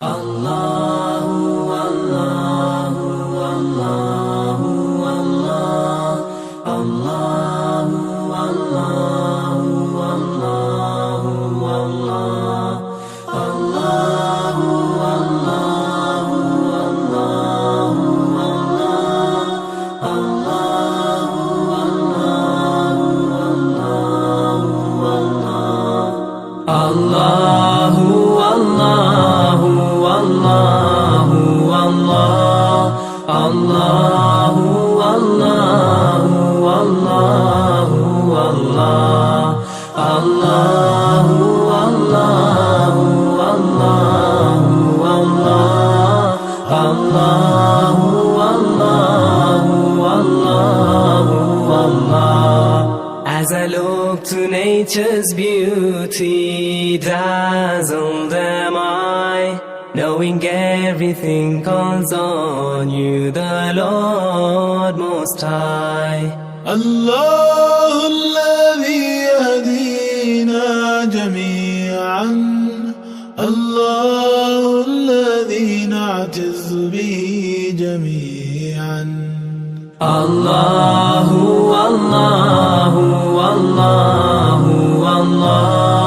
الله الله الله الله الله الله الله الله الله الله As I look to nature's beauty, dazzled am I, knowing everything calls on you, the Lord Most High. الله الذي يهدينا جميعا، الله الذي نعتز به جميعا. الله الله الله